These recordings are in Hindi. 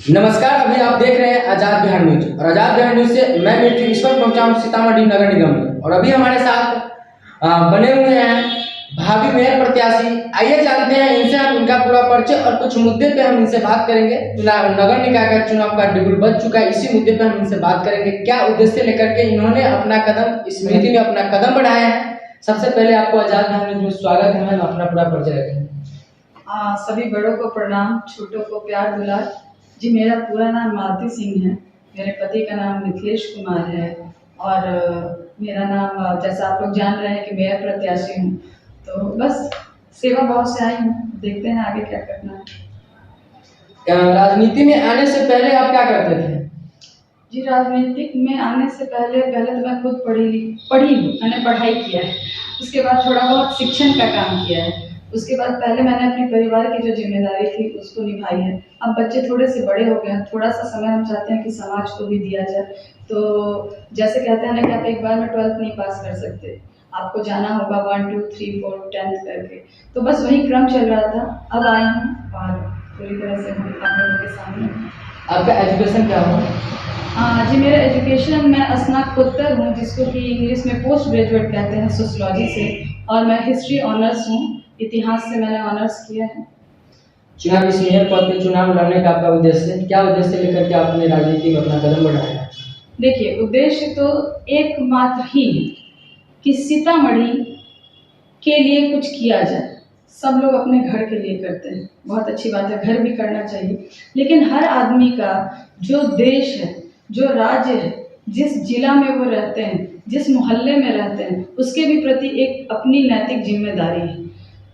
नमस्कार, अभी आप देख रहे हैं आजाद बिहार न्यूज और आजाद बिहार न्यूज से मैं मिर्चू इस वक्त पहुंचा हूं सीतामढ़ी नगर निगम में और अभी हमारे साथ बने हुए हैं भावी मेयर प्रत्याशी। आइए जानते हैं इनसे हम इनका पूरा परिचय और कुछ मुद्दे पे हम इनसे बात करेंगे। नगर निकाय का चुनाव का बिगुल बज चुका है, इसी मुद्दे पे हम इनसे बात करेंगे। क्या उद्देश्य लेकर के इन्होंने अपना कदम इस नीति में अपना कदम बढ़ाया है। सबसे पहले आपको आजाद बिहार न्यूज में स्वागत है। मैम, अपना पूरा परिचय रखें। सभी बड़ों को प्रणाम, छोटों को प्यार दुलार। जी, मेरा पूरा नाम मालती सिंह है। मेरे पति का नाम मिथिलेश कुमार है और मेरा नाम, जैसा आप लोग जान रहे हैं कि मेयर प्रत्याशी हूँ, तो बस सेवा भाव से आई हूँ। देखते हैं आगे क्या करना है। राजनीति में आने से पहले आप क्या करते थे? जी, राजनीतिक में आने से पहले तो मैं खुद पढ़ी हूँ, मैंने पढ़ाई किया है। उसके बाद थोड़ा बहुत शिक्षण का काम किया है। उसके बाद पहले मैंने अपने परिवार की जो जिम्मेदारी थी उसको निभाई है। अब बच्चे थोड़े से बड़े हो गए हैं, थोड़ा सा समय हम चाहते हैं कि समाज को भी दिया जाए। तो जैसे कहते हैं ना कि आप एक बार में 12th नहीं पास कर सकते, आपको जाना होगा 1, 2, 3, 4, 10th करके। तो बस वही क्रम चल रहा था। अब आई हूँ और पूरी तरह से हम आप लोगों के सामने। आपका एजुकेशन क्या हुआ? जी, मेरा एजुकेशन, मैं स्नातकोत्तर हूँ, जिसको कि इंग्लिश में पोस्ट ग्रेजुएट कहते हैं, सोशियोलॉजी से, और मैं हिस्ट्री ऑनर्स हूँ। इतिहास से मैंने ऑनर्स किया है। चुनाव इस मेयर पद पे चुनाव लड़ने का आपका उद्देश्य क्या उद्देश्य लेकर के आपने राजनीति में अपना कदम बढ़ाया? देखिए, उद्देश्य तो एकमात्र ही कि सीतामढ़ी के लिए कुछ किया जाए। सब लोग अपने घर के लिए करते हैं, बहुत अच्छी बात है, घर भी करना चाहिए, लेकिन हर आदमी का जो देश है, जो राज्य है, जिस जिला में वो रहते हैं, जिस मोहल्ले में रहते हैं, उसके भी प्रति एक अपनी नैतिक जिम्मेदारी है।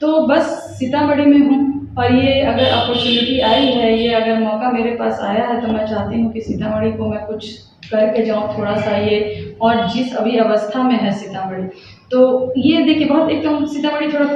तो बस सीतामढ़ी में हूँ और ये अगर अपॉर्चुनिटी आई है, ये अगर मौका मेरे पास आया है, तो मैं चाहती हूँ कि सीतामढ़ी को मैं कुछ करके जाऊँ थोड़ा सा ये। और जिस अभी अवस्था में है सीतामढ़ी, तो ये देखिए, बहुत एकदम सीतामढ़ी थोड़ा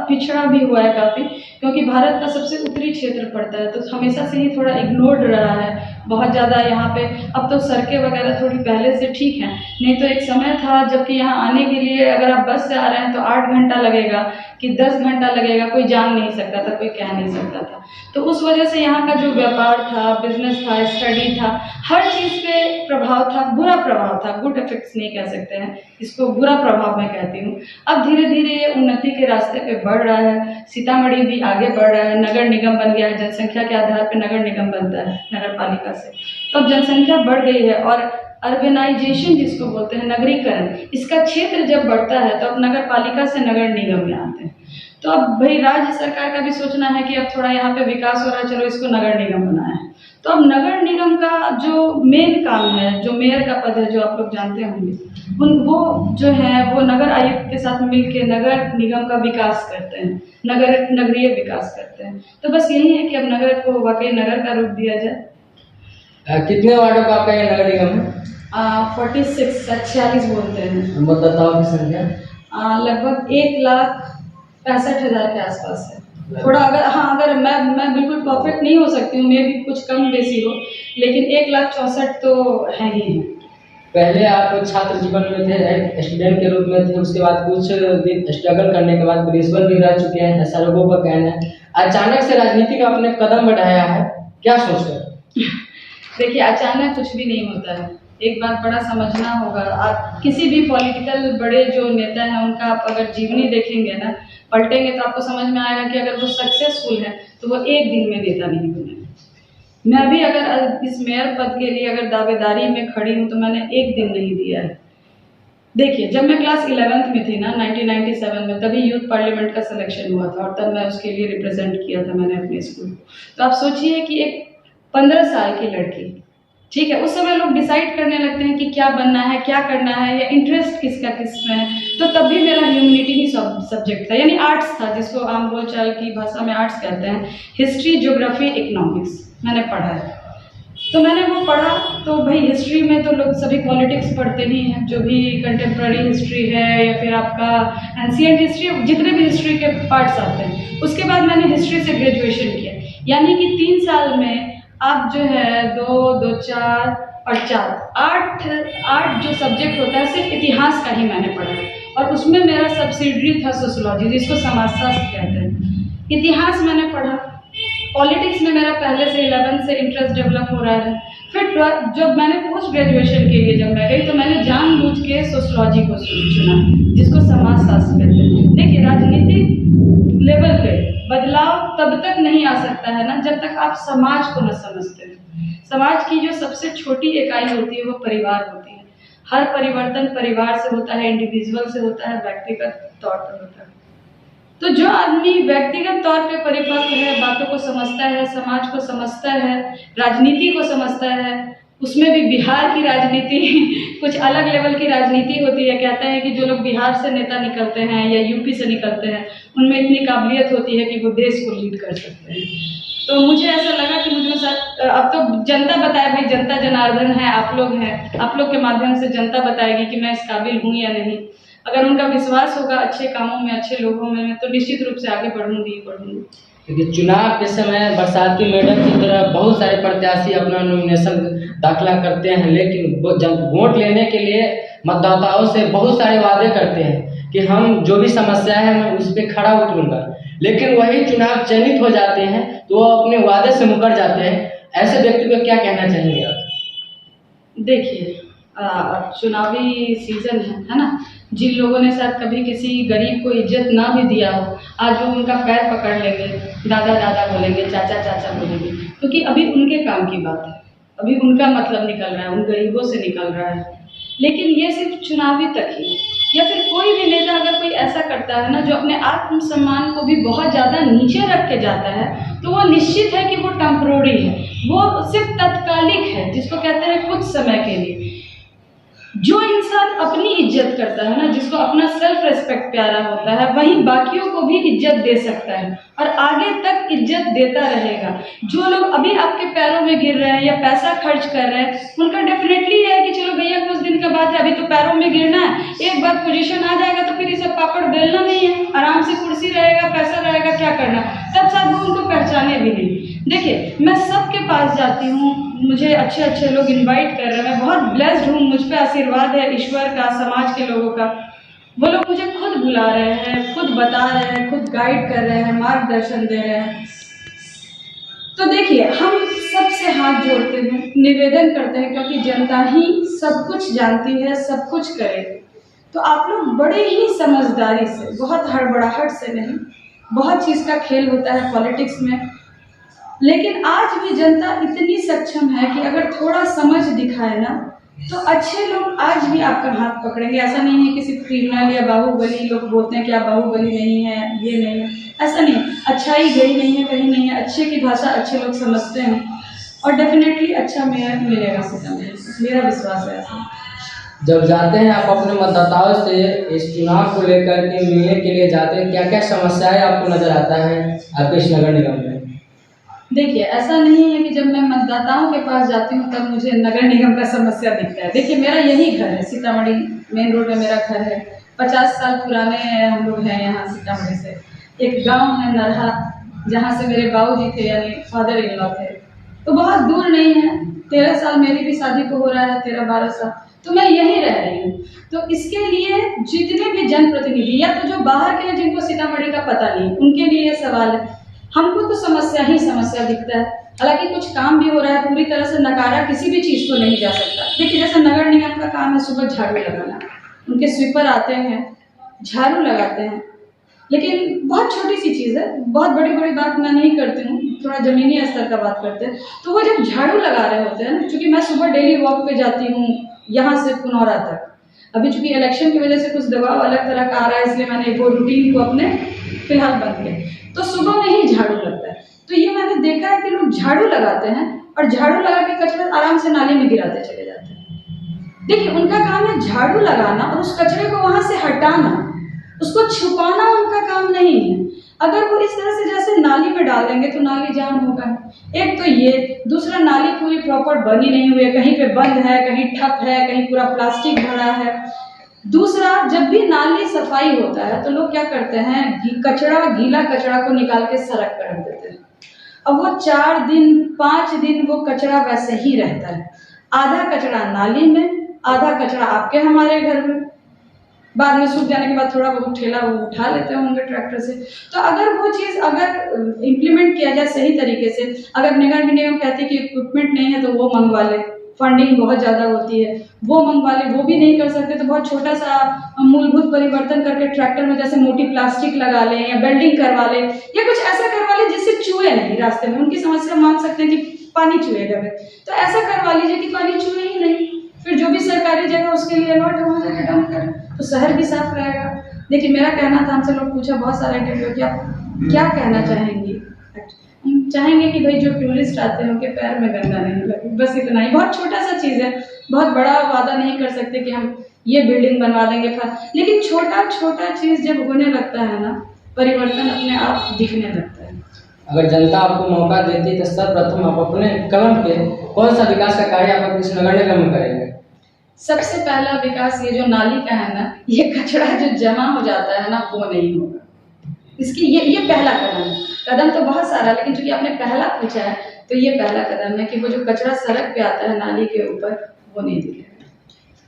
पिछड़ा भी हुआ है काफ़ी, क्योंकि भारत का सबसे उत्तरी क्षेत्र पड़ता है, तो हमेशा से ही थोड़ा इग्नोर्ड रहा है बहुत ज़्यादा यहाँ पे। अब तो सड़कें वगैरह थोड़ी पहले से ठीक हैं, नहीं तो एक समय था जबकि यहाँ आने के लिए अगर आप बस से आ रहे हैं तो 8 घंटा लगेगा कि 10 घंटा लगेगा, कोई जान नहीं सकता था, कोई कह नहीं सकता था। तो उस वजह से यहाँ का जो व्यापार था, बिजनेस था, स्टडी था, हर चीज़ पे प्रभाव था, बुरा प्रभाव था। गुड इफेक्ट्स नहीं कह सकते हैं इसको, बुरा प्रभाव मैं कहती हूँ। अब धीरे धीरे ये उन्नति के रास्ते पे बढ़ रहा है, सीतामढ़ी भी आगे बढ़ रहा है, नगर निगम बन गया है, जनसंख्या के आधार पर नगर निगम बनता है नगर पालिका से। तो अब जनसंख्या बढ़ गई है और अर्बनाइजेशन जिसको बोलते हैं, नगरीकरण, इसका क्षेत्र जब बढ़ता है तो अब नगर पालिका से नगर निगम में आते हैं। तो अब भाई राज्य सरकार का भी सोचना है कि अब थोड़ा यहाँ पे विकास हो रहा है, चलो इसको नगर निगम बनाया है। तो अब नगर निगम का जो मेन काम है, जो मेयर का पद है, जो आप लोग जानते होंगे, वो जो है वो नगर आयुक्त के साथ मिलकर नगर निगम का विकास करते हैं, नगरीय विकास करते हैं। तो बस यही है कि अब नगर को वाकई नगर का रूप दिया जाए। कितने वार्डों का आपका ये नगर निगम है? 46 बोलते हैं। मतदाताओं की संख्या लगभग 1,65,000 के आसपास है। थोड़ा अगर मैं बिल्कुल परफेक्ट नहीं हो सकती हूँ, मे भी कुछ कम बेसी हो, लेकिन 1,64,000 तो है ही है। पहले आप छात्र जीवन में थे, स्टूडेंट के रूप में थे, उसके बाद कुछ दिन स्ट्रगल करने के बाद प्रिंसिपल भी रह चुके हैं, ऐसा लोगों का कहना है। अचानक से राजनीति का आपने कदम बढ़ाया है, क्या सोचकर? देखिए, अचानक कुछ भी नहीं होता है, एक बात बड़ा समझना होगा। आप किसी भी पॉलिटिकल बड़े जो नेता हैं उनका आप अगर जीवनी देखेंगे ना, पलटेंगे, तो आपको समझ में आएगा कि अगर वो सक्सेसफुल है तो वो एक दिन में नेता नहीं बने। मैं भी अगर इस मेयर पद के लिए अगर दावेदारी में खड़ी हूँ तो मैंने एक दिन नहीं दिया है। देखिए, जब मैं क्लास 11th में थी ना, 1997 में, तभी यूथ पार्लियामेंट का सिलेक्शन हुआ था और तब मैं उसके लिए रिप्रेजेंट किया था मैंने अपने स्कूल को। तो आप सोचिए कि एक 15 साल की लड़की, ठीक है, उस समय लोग डिसाइड करने लगते हैं कि क्या बनना है, क्या करना है, या इंटरेस्ट किसका किसमें है। तो तब भी मेरा ह्यूमैनिटी ही सब्जेक्ट था, यानी आर्ट्स था, जिसको आम बोलचाल की भाषा में आर्ट्स कहते हैं। हिस्ट्री, ज्योग्राफी, इकोनॉमिक्स मैंने पढ़ा है। तो मैंने वो पढ़ा, तो भाई हिस्ट्री में तो लोग सभी पॉलिटिक्स पढ़ते ही हैं, जो भी कंटेम्प्रेरी हिस्ट्री है या फिर आपका एंशिएंट हिस्ट्री, जितने भी हिस्ट्री के पार्ट्स आते हैं। उसके बाद मैंने हिस्ट्री से ग्रेजुएशन किया, यानी कि 3 साल में आप जो है 2, 4 और 4, 8 जो सब्जेक्ट होता है, सिर्फ इतिहास का ही मैंने पढ़ा है। और उसमें मेरा सब्सिडरी था सोशियोलॉजी, जिसको समाजशास्त्र कहते हैं। इतिहास मैंने पढ़ा, पॉलिटिक्स में मेरा पहले से 11th से इंटरेस्ट डेवलप हो रहा है। फिर 12th जब मैंने पोस्ट ग्रेजुएशन के लिए जब मैं गई तो मैंने जानबूझ के सोशियोलॉजी को चुना, जिसको समाजशास्त्र कहते हैं। देखिए, राजनीतिक लेवल पे बदलाव तब तक नहीं आ सकता है ना जब तक आप समाज को न समझते हैं। समाज की जो सबसे छोटी इकाई होती है वो परिवार होती है। हर परिवर्तन परिवार से होता है, इंडिविजुअल से होता है, व्यक्तिगत तौर पर होता है। तो जो आदमी व्यक्तिगत तौर पे परिपक्व है, बातों को समझता है, समाज को समझता है, राजनीति को समझता है, उसमें भी बिहार की राजनीति कुछ अलग लेवल की राजनीति होती है। कहते हैं कि जो लोग बिहार से नेता निकलते हैं या यूपी से निकलते हैं उनमें इतनी काबिलियत होती है कि वो देश को लीड कर सकते हैं। तो मुझे ऐसा लगा कि मुझे साथ अब तो जनता बताए, भाई जनता जनार्दन है, आप लोग हैं, आप लोग के माध्यम से जनता बताएगी कि मैं इस काबिल हूँ या नहीं। अगर उनका विश्वास होगा अच्छे कामों में, अच्छे लोगों में, तो निश्चित रूप से आगे बढ़ूंगी। क्योंकि चुनाव के समय बरसाती मेडल की तरह बहुत सारे प्रत्याशी अपना नॉमिनेशन दाखिला करते हैं, लेकिन जब वोट लेने के लिए मतदाताओं से बहुत सारे वादे करते हैं कि हम जो भी समस्या है मैं उस पर खड़ा उतरूंगा, लेकिन वही चुनाव चयनित हो जाते हैं तो वो अपने वादे से मुकर जाते हैं। ऐसे व्यक्ति को क्या कहना चाहेंगे आप? देखिए, अब चुनावी सीजन है ना, जिन लोगों ने शायद कभी किसी गरीब को इज्जत ना भी दिया हो, आज वो उनका पैर पकड़ लेंगे, दादा दादा बोलेंगे, चाचा चाचा बोलेंगे, क्योंकि अभी उनके काम की बात है, अभी उनका मतलब निकल रहा है, उन गरीबों से निकल रहा है। लेकिन ये सिर्फ चुनावी तक ही, या फिर कोई भी नेता अगर कोई ऐसा करता है ना जो अपने आत्मसम्मान को भी बहुत ज़्यादा नीचे रख के जाता है, तो वो निश्चित है कि वो टेम्पररी है, वो सिर्फ तत्कालिक है, जिसको कहते हैं कुछ समय के लिए। जो इंसान अपनी इज्जत करता है ना, जिसको अपना सेल्फ रेस्पेक्ट प्यारा होता है, वही बाकियों को भी इज्जत दे सकता है और आगे तक इज्जत देता रहेगा। जो लोग अभी आपके पैरों में गिर रहे हैं या पैसा खर्च कर रहे हैं, उनका डेफिनेटली है कि चलो भैया कुछ दिन का बात है, अभी तो पैरों में गिरना है, एक बार पोजीशन आ जाएगा तो फिर ये सब पापड़ बेलना नहीं है, आराम से कुर्सी रहेगा, पैसा रहेगा, क्या करना, तब साथ वो उनको पहचाने भी नहीं। देखिए, मैं सबके पास जाती हूँ, मुझे अच्छे अच्छे लोग इनवाइट कर रहे हैं, मैं बहुत ब्लेस्ड हूँ, मुझ पे आशीर्वाद है ईश्वर का, समाज के लोगों का। वो लोग मुझे खुद बुला रहे हैं, खुद बता रहे हैं, खुद गाइड कर रहे हैं, मार्गदर्शन दे रहे हैं। तो देखिए, हम सबसे हाथ जोड़ते हैं, निवेदन करते हैं, क्योंकि जनता ही सब कुछ जानती है, सब कुछ करेगी। तो आप लोग बड़े ही समझदारी से, बहुत हड़बड़ाहट से नहीं, बहुत चीज़ का खेल होता है पॉलिटिक्स में, लेकिन आज भी जनता इतनी सक्षम है कि अगर थोड़ा समझ दिखाए ना तो अच्छे लोग आज भी आपका हाथ पकड़ेंगे। ऐसा नहीं है कि सिर्फ क्रिमिनल या बाहुबली, लोग बोलते हैं कि आप बाहुबली नहीं है, ये नहीं है, ऐसा नहीं। अच्छाई गई नहीं है, कहीं नहीं है, अच्छे की भाषा अच्छे लोग समझते हैं और डेफिनेटली अच्छा मेयर मिलेगा सीतामढ़ी, मेरा विश्वास है ऐसा। जब जाते हैं आप अपने मतदाताओं से इस चुनाव को लेकर के मिलने के लिए जाते हैं, क्या क्या समस्याएं आपको नजर आता है आपके इस नगर निगम में? देखिए, ऐसा नहीं है कि जब मैं मतदाताओं के पास जाती हूँ तब मुझे नगर निगम का समस्या दिखता है। देखिए, मेरा यही घर है, सीतामढ़ी मेन रोड में मेरा घर है, 50 साल पुराने हम लोग हैं यहाँ सीतामढ़ी से। एक गांव है नरहा, जहाँ से मेरे बाबूजी थे, यानी फादर इन लॉ थे, तो बहुत दूर नहीं है, 13 साल मेरी भी शादी को हो रहा है, 13-12 साल, तो मैं यहीं रह रही हूँ। तो इसके लिए जितने भी जनप्रतिनिधि या तो जो बाहर के हैं जिनको सीतामढ़ी का पता नहीं, उनके लिए ये सवाल है। हमको तो समस्या ही समस्या दिखता है, हालांकि कुछ काम भी हो रहा है, पूरी तरह से नकारा किसी भी चीज़ को नहीं जा सकता। देखिए, जैसे नगर निगम का काम है सुबह झाड़ू लगाना, उनके स्वीपर आते हैं, झाड़ू लगाते हैं, लेकिन बहुत छोटी सी चीज़ है, बहुत बड़ी बड़ी बात मैं नहीं करती हूँ, थोड़ा ज़मीनी स्तर का बात करते हैं। तो वो जब झाड़ू लगा रहे होते हैं ना, चूँकि मैं सुबह डेली वॉक पे जाती हूँ यहाँ से पुनौरा तक, अभी चूँकि इलेक्शन की वजह से कुछ दबाव अलग तरह का आ रहा है, इसलिए मैंने वो रूटीन को अपने फिलहाल बंद किया, तो सुबह में ही झाड़ू लगता है। तो ये मैंने देखा है कि लोग झाड़ू लगाते हैं और झाड़ू लगा के कचरा आराम से नाली में गिराते चले जाते हैं। देखिए, उनका काम है झाड़ू लगाना और उस कचरे को वहां से हटाना, उसको छुपाना उनका काम नहीं है। अगर वो इस तरह से जैसे नाली में डाल देंगे तो नाली जाम होगा, एक तो ये, दूसरा नाली पूरी प्रॉपर बनी नहीं हुई है, कहीं पे बंद है, कहीं ठप है, कहीं पूरा प्लास्टिक भरा है। दूसरा, जब भी नाली सफाई होता है तो लोग क्या करते हैं, कचरा, गीला कचरा को निकाल के सड़क पर रख देते हैं। अब वो 4 दिन 5 दिन वो कचरा वैसे ही रहता है, आधा कचरा नाली में, आधा कचरा आपके हमारे घर में। बाद में सूख जाने के बाद थोड़ा बहुत ठेला वो उठा लेते होंगे ट्रैक्टर से। तो अगर वो चीज़ अगर इम्प्लीमेंट किया जाए सही तरीके से, अगर नगर निगम कहती है कि इक्विपमेंट नहीं है तो वो मंगवा ले, फंडिंग बहुत ज़्यादा होती है, वो मंगवा ले, वो भी नहीं कर सकते तो बहुत छोटा सा मूलभूत परिवर्तन करके ट्रैक्टर में जैसे मोटी प्लास्टिक लगा लें या बेल्डिंग करवा लें या कुछ ऐसा करवा लें जिससे चूहे नहीं रास्ते में। उनकी समस्या मान सकते हैं कि पानी चूहेगा, तो ऐसा करवा लीजिए कि पानी चूहे ही नहीं, फिर जो भी सरकारी जगह उसके लिए अलॉट है वहाँ जाकर डंप करें तो शहर भी साफ रहेगा। देखिए मेरा कहना था, हमसे लोग पूछा बहुत सारे इंटरव्यू कि आप क्या कहना चाहेंगी। हम चाहेंगे कि भाई जो टूरिस्ट आते हैं उनके पैर में गंदा नहीं लगे, बस इतना ही। बहुत छोटा सा चीज़ है, बहुत बड़ा वादा नहीं कर सकते कि हम ये बिल्डिंग बनवा देंगे, लेकिन छोटा छोटा चीज़ जब होने लगता है ना, परिवर्तन अपने आप दिखने लगता है। अगर जनता आपको मौका देती है तो सर्वप्रथम आप अपने कलम पे कौन सा विकास का कार्य आप इस नगर निगम में करेंगे? सबसे पहला विकास ये जो नाली का है ना, ये कचरा जो जमा हो जाता है ना वो नहीं होगा। इसकी ये पहला कदम है। कदम तो बहुत सारा, लेकिन चूंकि आपने पहला पूछा है तो ये पहला कदम है कि वो जो कचरा सड़क पे आता है नाली के ऊपर वो नहीं दिखेगा।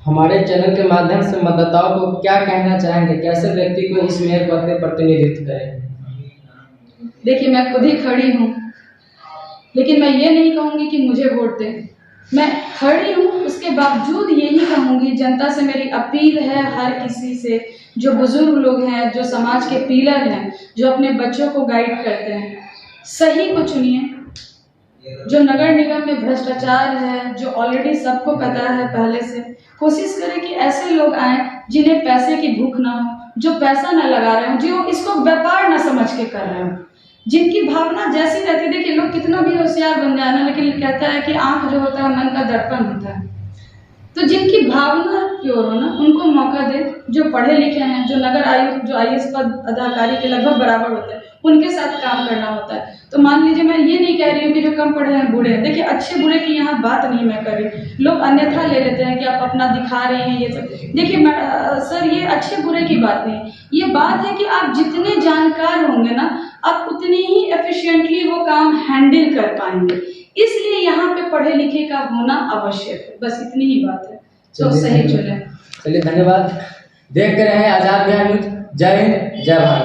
हमारे चैनल के माध्यम से मतदाताओं को क्या कहना चाहेंगे, कैसे व्यक्ति को इस मेयर पद पे प्रतिनिधित्व करें? देखिए मैं खुद ही खड़ी हूँ, लेकिन मैं ये नहीं कहूँगी कि मुझे वोट दें। मैं खड़ी हूँ, उसके बावजूद यही कहूँगी, जनता से मेरी अपील है, हर किसी से, जो बुजुर्ग लोग हैं, जो समाज के पिलर हैं, जो अपने बच्चों को गाइड करते हैं, सही को चुनिए। जो नगर निगम में भ्रष्टाचार है, जो ऑलरेडी सबको पता है पहले से, कोशिश करें कि ऐसे लोग आए जिन्हें पैसे की भूख ना हो, जो पैसा ना लगा रहे हो, जो इसको व्यापार ना समझ के कर रहे हो, जिनकी भावना जैसी रहती है। देखिए लोग कितना भी होशियार बन जाए ना, लेकिन कहता है कि आंख जो होता है मन का दर्पण होता है। तो जिनकी भावना प्योर हो ना, उनको मौका दे। जो पढ़े लिखे हैं, जो नगर आयुक्त, जो IAS पद अधिकारी के लगभग बराबर होते हैं, उनके साथ काम करना होता है। तो मान लीजिए, मैं ये नहीं कह रही हूँ कि जो कम पढ़े हैं बूढ़े हैं। देखिए अच्छे बुरे की यहाँ बात नहीं मैं कर रही, लोग अन्यथा ले लेते हैं कि आप अपना दिखा रहे हैं ये सब। देखिए सर, ये अच्छे बुरे की बात नहीं, ये बात है कि आप जितने जानकार होंगे ना, आप उतनी ही एफिशिएंटली वो काम हैंडल कर पाएंगे। इसलिए यहाँ पे पढ़े लिखे का होना आवश्यक है, बस इतनी ही बात है। तो सही चुने। चलिए धन्यवाद। देखते रहे आजाद बिहार न्यूज। जय हिंद, जय भारत।